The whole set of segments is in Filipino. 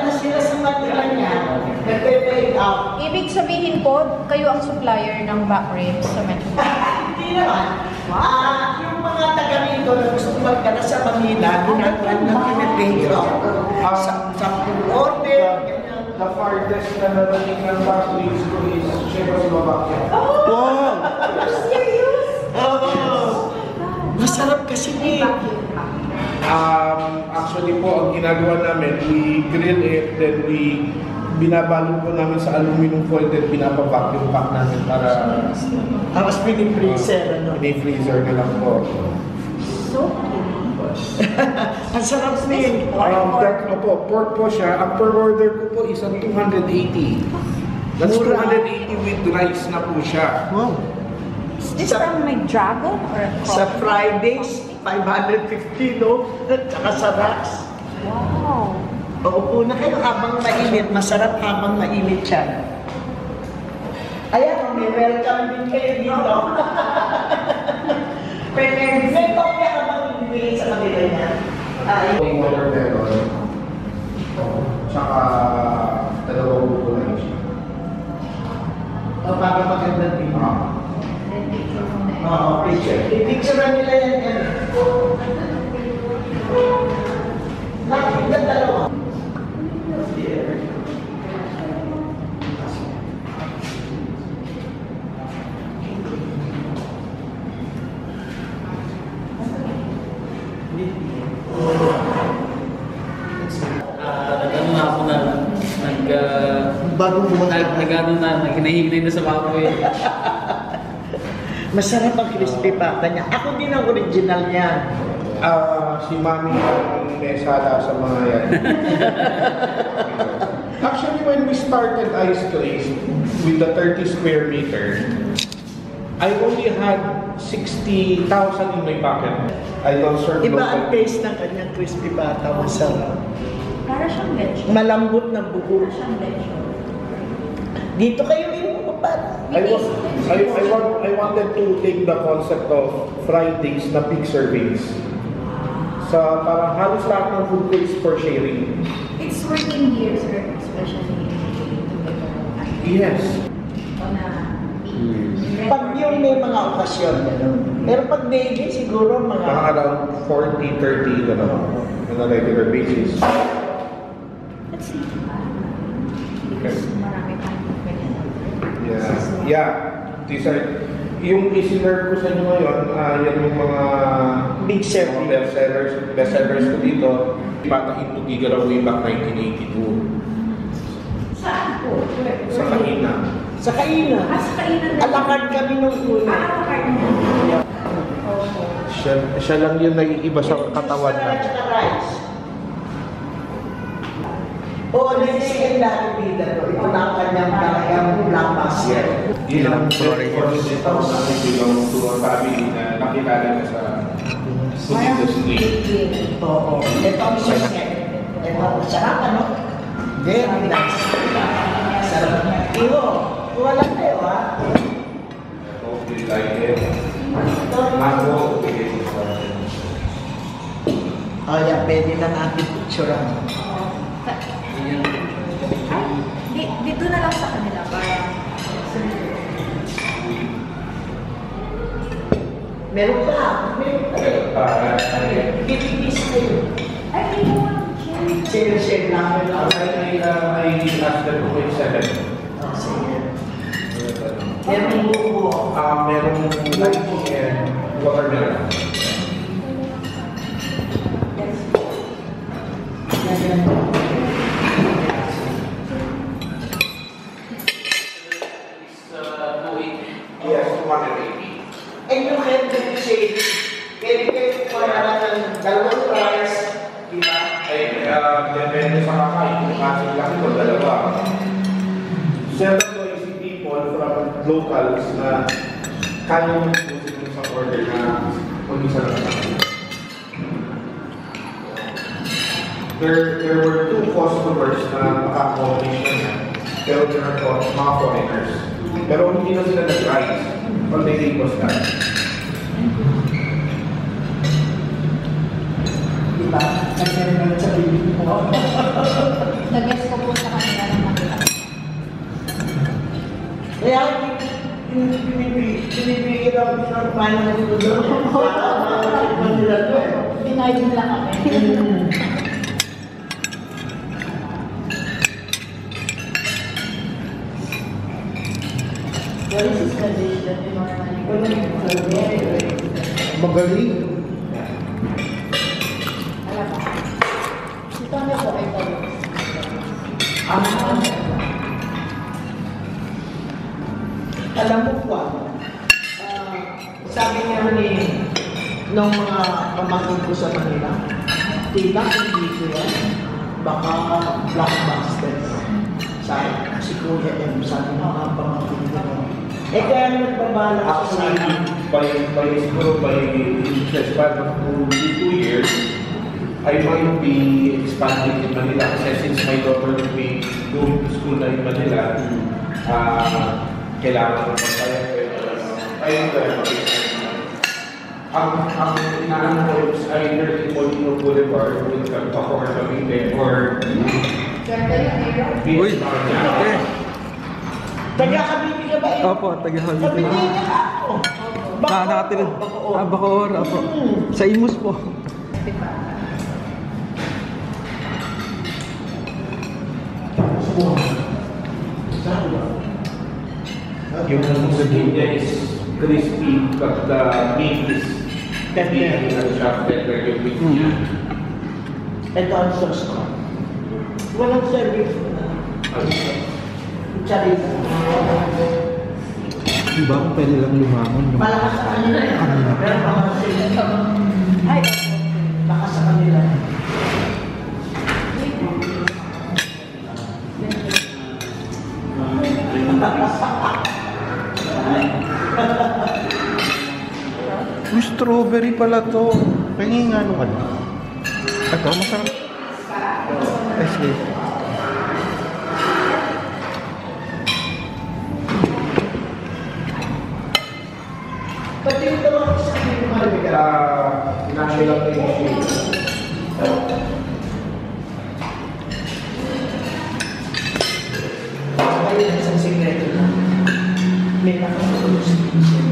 na sila sa Manila niya. Nagpe-pay out. Ibig sabihin po, kayo ang supplier ng back ribs sa Metro. Hindi naman. Yung mga taga rito na gusto magkala sa Manila, ginagawa ng pinag-pay out. Sa order, the farthest na narating ng back ribs ko is Czechoslovakia. wow! Serious? Masarap kasi ni. Actually po, ang ginagawa namin, we grill it, then binabalot po namin sa aluminum foil, then pinapa-vacuum pack namin para Tapos pini-freezer, ano? pini-freezer na lang po. So, Ang sarap niya. Pork po siya. Ang per order ko po is ang 280. That's Mura. 280 with rice na po siya. Wow. is this from my dragon or a Sa Fridays, 550, no? Tsaka sa racks. Wow. Paupo na kayo habang mainit. Masarap habang mainit siya. Ayan, may welcome din kayo dito. May kopya ka bang ibibigay sa kanila niya? Yung watermelon. Tsaka dalawang buko na siya. O, para maganda din. Oo, picture. I-picture nila yan. Nakikita dalawa. Nag-ano na ako na, Bagong buwan. hinahinay na sa baboy. Masarap ang crispy pata niya. Ako din ang original niya. Si Mami ang mesala sa mga yan. Actually, when we started Ice Glaze with the 30 square meter, I only had 60,000 in my pocket. I don't serve Iba ang local. taste ng kanyang crispy pata. Masarap. Para siyang leche. Malambot ng buko. Para siyang leche. Dito kayo inumo para. I wanted to take the concept of Fridays na big servings. Sa parang halos lahat ng food ko is for sharing. It's working here, sir, especially Yes. Pag yung may mga okasyon, gano'n. Pero pag daily, siguro Mga mga... around 40, 30 na lang. On a regular basis. Let's see. Because marami tayong pwede na. Yeah. These are, yung isi-serve ko sa inyo ngayon, yan yung mga Big serving. best-sellers ko dito. Patahin to Gigara way back 1982. Saan po? Where? Sa Kahina. Sa kainan. Sa kainan na. Alakad kami nung una. Alakad na. Siya lang yung naiiba sa katawan na. Tsaka rice. Oo, nagsisingin dati bida to. Ito na ang kanyang talagang lapas. Yun ang story ko. Ito ang nakikilaw to ang family na nakilala na sa food industry. Oo. Ito ang second. Ito ang sarap, ano? Very nice. Sarap. Iyo, wala kayo, ha? Hopefully like it. Mango. Oh, yeah, pwede na natin picturean. Ay, dito na lang sa kanila para Meron pa. Pipipis kayo. ay, hindi mo Share namin. I asked them to make 7. Oh, sige. Meron buko. Merong lychee and watermelon. Yes, 280. And you have to say, pwede kayo kumaharap ng dalawang rice, di ba? Ay, depende sa kakain. Kung kasi lang ito, dalawa. Seven to 80 people from locals na kaya mo pusin sa order na mag-isa lang kami. There were 2 customers na maka-accomplish na pero there are mga foreigners. Pero hindi na sila nag-rice. Pag they request na. Di ba? Kasi naman sa bibig mo. nag-guess Kaya pinipigil ako ng paano nito doon. Para makakit nila doon. Denied lang kami. What is this condition in normally? Magaling. Alam ba? Ito na po ay tulog. Alam mo po, sabi niya ni nung mga pamangkin ko sa Manila, tila hindi ko yan, baka blockbuster. Sabi, si Kuya M, sabi mga pamangkin ko. Eh kaya nagbabala ako sa Siguro by the span of 2 years, I might be expanding in Manila kasi since my daughter will be going to school na in Manila, kailangan ko magkaya ayun ang inaano ko is either in Molino Boulevard with Paco or Cavite or Uy, taga Cavite ka ba? Opo, taga Cavite. Cavite ka ako. Nakakatid. Bacoor, opo. Sa Imus po. yung sabihin niya is crispy but the meat is tender and sharp tender yung meat niya. Ito ang sauce ko. Walang service na. Charita. Diba kung pwede lang lumangon yung Malakas sa kanila. Pero malakas sa kanila. Ay, Malakas sa kanila. Uy, strawberry pala to. Pahingin nga nung ano. Ito, masarap. Ay, sige. Pati yung dalawang sa kanila malamig. National Initiative. Ayun, isang sikreto na. May nakatulog sa isip.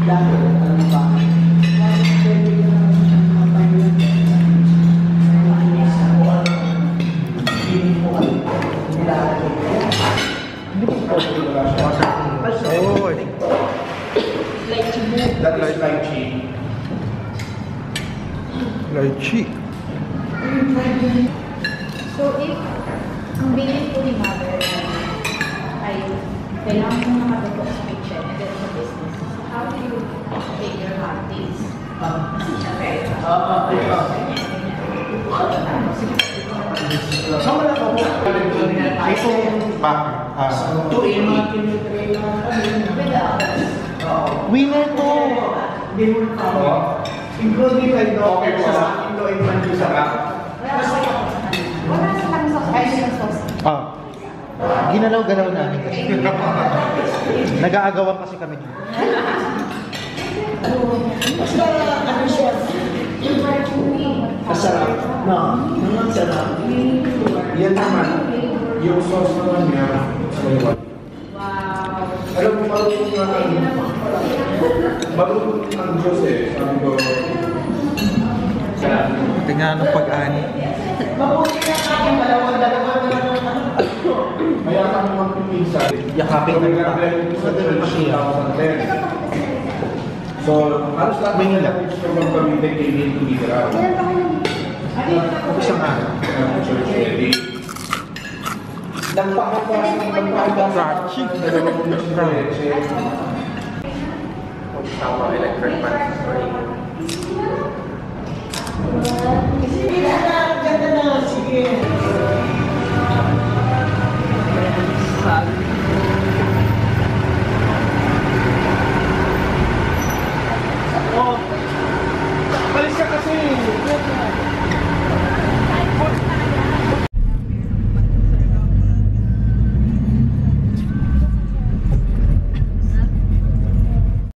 Dahil, ano ba? Oh, That is lychee. lychee. so if ang bilin po ni mother ay kailangan mo nakatutok sa kitchen and then sa business, how do you take your hobbies? Kamala ka po. Itong back. Tuin mga kinitrain na kami. With the others. Winner to. Hindi mo na ako. Including like no, Okay po. sa akin no, iman yung sa back. Wala sa kami sa ay sa sauce. Ginalaw-galaw namin kasi. Nag-aagawan kasi kami dito. Basta ano siya, masarap. No, naman sarap. Yan naman, yung sauce naman niya, Wow. alam mo, marunong ang Diyos eh. Sabi ko, Tingnan ng pag-ani. Mabuti na kami, dalawa na kaya kami magpipinsan. Yakapin So, na we kita. got them to 2010. So, halos lahat ng language ng mga Cavite came into Israel. Isang araw. Church ready. nagpakatas ng pagpakatas. Sige na, ganda na, sige.